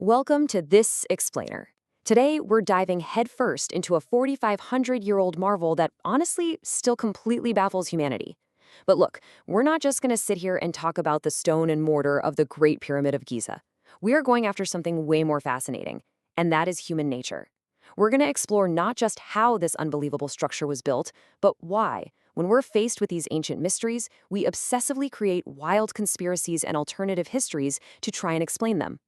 Welcome to This Explainer. Today, we're diving headfirst into a 4,500-year-old marvel that honestly still completely baffles humanity. But look, we're not just going to sit here and talk about the stone and mortar of the Great Pyramid of Giza. We are going after something way more fascinating, and that is human nature. We're going to explore not just how this unbelievable structure was built, but why. When we're faced with these ancient mysteries, we obsessively create wild conspiracies and alternative histories to try and explain them.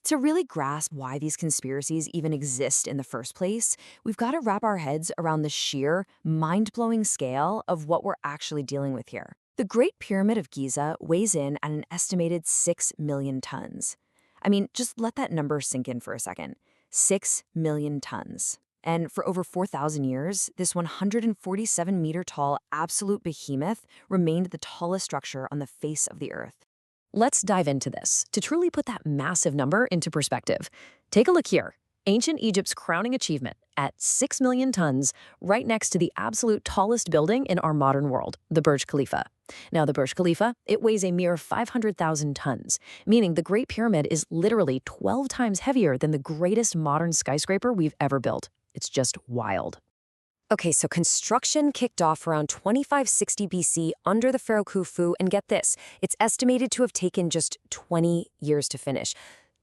To really grasp why these conspiracies even exist in the first place, we've got to wrap our heads around the sheer, mind-blowing scale of what we're actually dealing with here. The Great Pyramid of Giza weighs in at an estimated 6 million tons. I mean, just let that number sink in for a second. 6 million tons. And for over 4,000 years, this 147-meter-tall absolute behemoth remained the tallest structure on the face of the Earth. Let's dive into this to truly put that massive number into perspective. Take a look here. Ancient Egypt's crowning achievement at 6 million tons, right next to the absolute tallest building in our modern world, the Burj Khalifa. Now, the Burj Khalifa, it weighs a mere 500,000 tons, meaning the Great Pyramid is literally 12 times heavier than the greatest modern skyscraper we've ever built. It's just wild. Okay, so construction kicked off around 2560 BC under the pharaoh Khufu, and get this, it's estimated to have taken just 20 years to finish.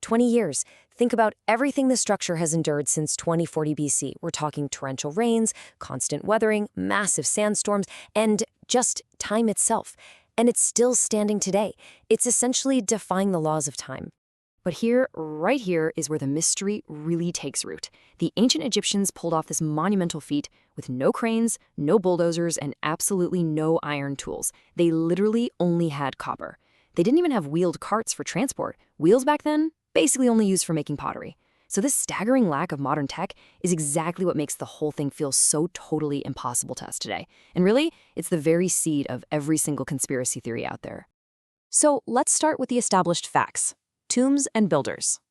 20 years. Think about everything the structure has endured since 2040 BC. We're talking torrential rains, constant weathering, massive sandstorms, and just time itself. And it's still standing today. It's essentially defying the laws of time. But here, right here, is where the mystery really takes root. The ancient Egyptians pulled off this monumental feat with no cranes, no bulldozers, and absolutely no iron tools. They literally only had copper. They didn't even have wheeled carts for transport. Wheels back then, basically only used for making pottery. So this staggering lack of modern tech is exactly what makes the whole thing feel so totally impossible to us today. And really, it's the very seed of every single conspiracy theory out there. So let's start with the established facts. Tombs and builders.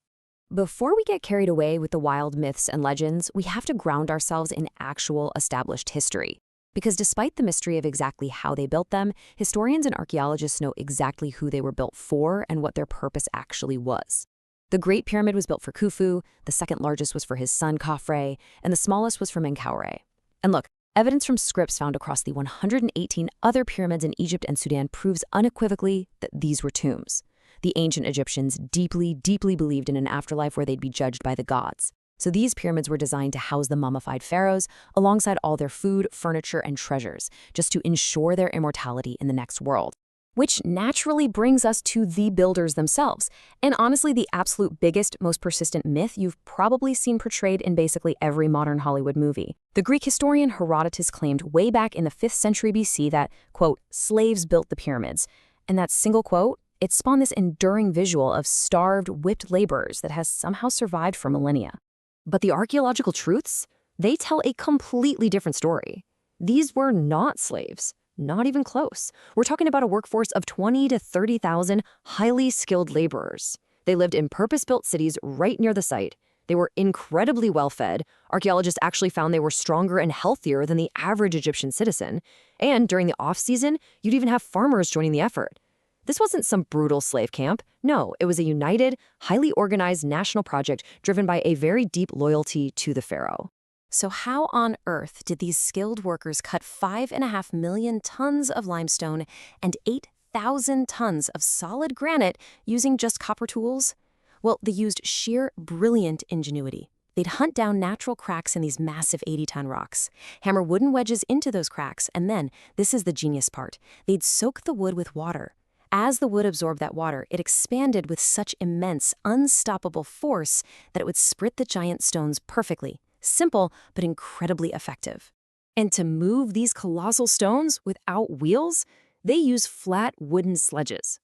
Before we get carried away with the wild myths and legends, we have to ground ourselves in actual established history. Because despite the mystery of exactly how they built them, historians and archaeologists know exactly who they were built for and what their purpose actually was. The Great Pyramid was built for Khufu, the second largest was for his son Khafre, and the smallest was for Menkaure. And look, evidence from scripts found across the 118 other pyramids in Egypt and Sudan proves unequivocally that these were tombs. The ancient Egyptians deeply, deeply believed in an afterlife where they'd be judged by the gods. So these pyramids were designed to house the mummified pharaohs alongside all their food, furniture, and treasures, just to ensure their immortality in the next world. Which naturally brings us to the builders themselves. And honestly, the absolute biggest, most persistent myth you've probably seen portrayed in basically every modern Hollywood movie. The Greek historian Herodotus claimed way back in the 5th century BC that, quote, slaves built the pyramids. And that single quote, it spawned this enduring visual of starved, whipped laborers that has somehow survived for millennia. But the archaeological truths, they tell a completely different story. These were not slaves, not even close. We're talking about a workforce of 20 to 30,000 highly skilled laborers. They lived in purpose-built cities right near the site. They were incredibly well-fed. Archaeologists actually found they were stronger and healthier than the average Egyptian citizen. And during the off-season, you'd even have farmers joining the effort. This wasn't some brutal slave camp. No, it was a united, highly organized national project driven by a very deep loyalty to the pharaoh. So how on earth did these skilled workers cut 5.5 million tons of limestone and 8,000 tons of solid granite using just copper tools? Well, they used sheer brilliant ingenuity. They'd hunt down natural cracks in these massive 80-ton rocks, hammer wooden wedges into those cracks, and then, this is the genius part, they'd soak the wood with water. As the wood absorbed that water, it expanded with such immense, unstoppable force that it would split the giant stones perfectly. Simple, but incredibly effective. And to move these colossal stones without wheels, they use flat wooden sledges.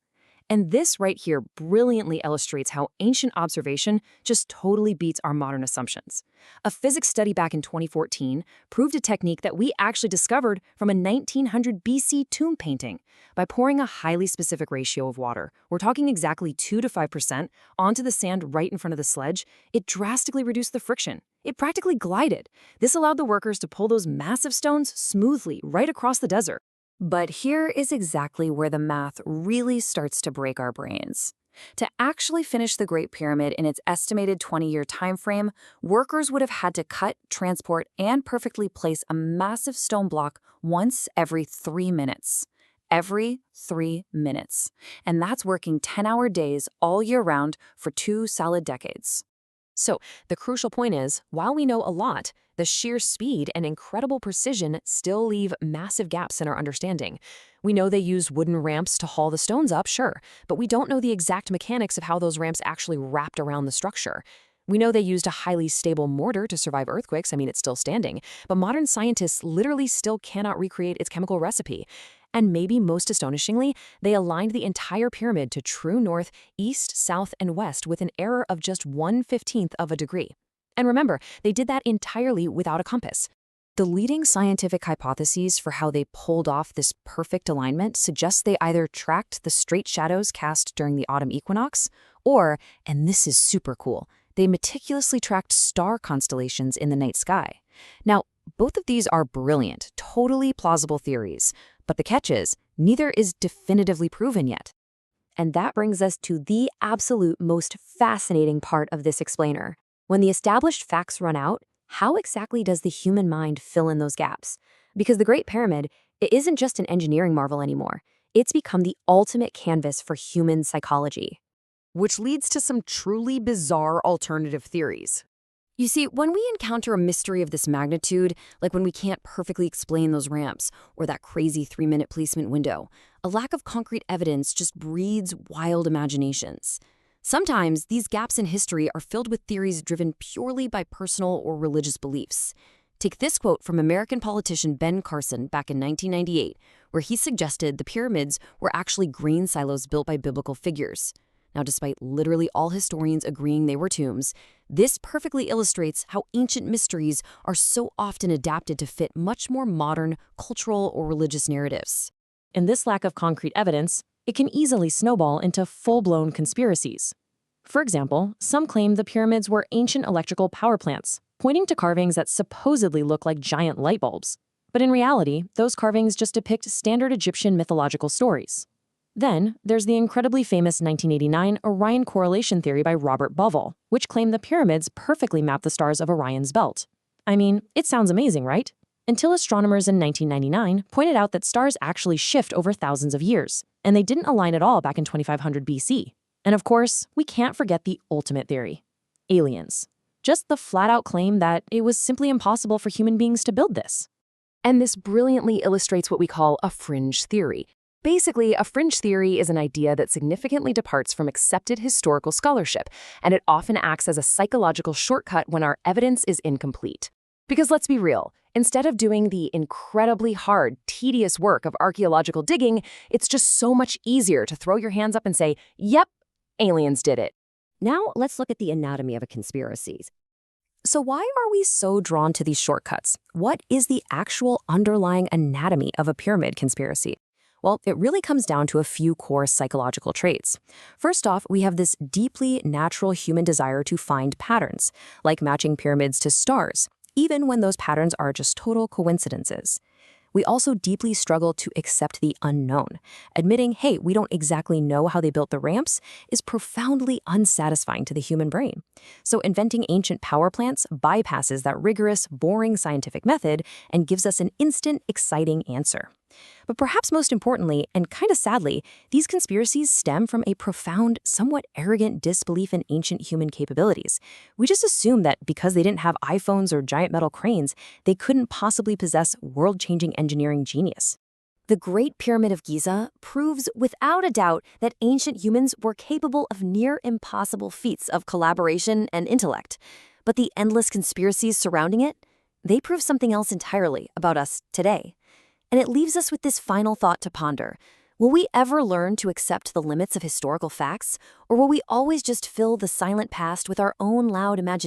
And this right here brilliantly illustrates how ancient observation just totally beats our modern assumptions. A physics study back in 2014 proved a technique that we actually discovered from a 1900 BC tomb painting. By pouring a highly specific ratio of water, we're talking exactly 2 to 5%, onto the sand right in front of the sledge, it drastically reduced the friction. It practically glided. This allowed the workers to pull those massive stones smoothly right across the desert. But here is exactly where the math really starts to break our brains. To actually finish the Great Pyramid in its estimated 20-year time frame, workers would have had to cut, transport, and perfectly place a massive stone block once every 3 minutes. Every 3 minutes. And that's working 10-hour days all year round for 2 solid decades. So, the crucial point is, while we know a lot, the sheer speed and incredible precision still leave massive gaps in our understanding. We know they used wooden ramps to haul the stones up, sure, but we don't know the exact mechanics of how those ramps actually wrapped around the structure. We know they used a highly stable mortar to survive earthquakes, I mean, it's still standing, but modern scientists literally still cannot recreate its chemical recipe. And maybe most astonishingly, they aligned the entire pyramid to true north, east, south, and west with an error of just 1/15 of a degree. And remember, they did that entirely without a compass. The leading scientific hypotheses for how they pulled off this perfect alignment suggest they either tracked the straight shadows cast during the autumn equinox, or, and this is super cool, they meticulously tracked star constellations in the night sky. Now, both of these are brilliant, totally plausible theories, but the catch is, neither is definitively proven yet. And that brings us to the absolute most fascinating part of this explainer. When the established facts run out, how exactly does the human mind fill in those gaps? Because the Great Pyramid, it isn't just an engineering marvel anymore. It's become the ultimate canvas for human psychology. Which leads to some truly bizarre alternative theories. You see, when we encounter a mystery of this magnitude, like when we can't perfectly explain those ramps or that crazy 3-minute placement window, a lack of concrete evidence just breeds wild imaginations. Sometimes these gaps in history are filled with theories driven purely by personal or religious beliefs. Take this quote from American politician Ben Carson back in 1998, where he suggested the pyramids were actually grain silos built by biblical figures. Now, despite literally all historians agreeing they were tombs, this perfectly illustrates how ancient mysteries are so often adapted to fit much more modern cultural or religious narratives. In this lack of concrete evidence, it can easily snowball into full-blown conspiracies. For example, some claim the pyramids were ancient electrical power plants, pointing to carvings that supposedly look like giant light bulbs. But in reality, those carvings just depict standard Egyptian mythological stories. Then, there's the incredibly famous 1989 Orion correlation theory by Robert Bauval, which claimed the pyramids perfectly map the stars of Orion's belt. I mean, it sounds amazing, right? Until astronomers in 1999 pointed out that stars actually shift over thousands of years, and they didn't align at all back in 2500 BC. And of course, we can't forget the ultimate theory: aliens. Just the flat-out claim that it was simply impossible for human beings to build this. And this brilliantly illustrates what we call a fringe theory. Basically, a fringe theory is an idea that significantly departs from accepted historical scholarship, and it often acts as a psychological shortcut when our evidence is incomplete. Because let's be real, instead of doing the incredibly hard, tedious work of archaeological digging, it's just so much easier to throw your hands up and say, yep, aliens did it. Now let's look at the anatomy of a conspiracy. So why are we so drawn to these shortcuts? What is the actual underlying anatomy of a pyramid conspiracy? Well, it really comes down to a few core psychological traits. First off, we have this deeply natural human desire to find patterns, like matching pyramids to stars, even when those patterns are just total coincidences. We also deeply struggle to accept the unknown. Admitting, hey, we don't exactly know how they built the ramps is profoundly unsatisfying to the human brain. So inventing ancient power plants bypasses that rigorous, boring scientific method and gives us an instant, exciting answer. But perhaps most importantly, and kind of sadly, these conspiracies stem from a profound, somewhat arrogant disbelief in ancient human capabilities. We just assume that because they didn't have iPhones or giant metal cranes, they couldn't possibly possess world-changing engineering genius. The Great Pyramid of Giza proves without a doubt that ancient humans were capable of near-impossible feats of collaboration and intellect. But the endless conspiracies surrounding it, they prove something else entirely about us today. And it leaves us with this final thought to ponder. Will we ever learn to accept the limits of historical facts, or will we always just fill the silent past with our own loud imagination?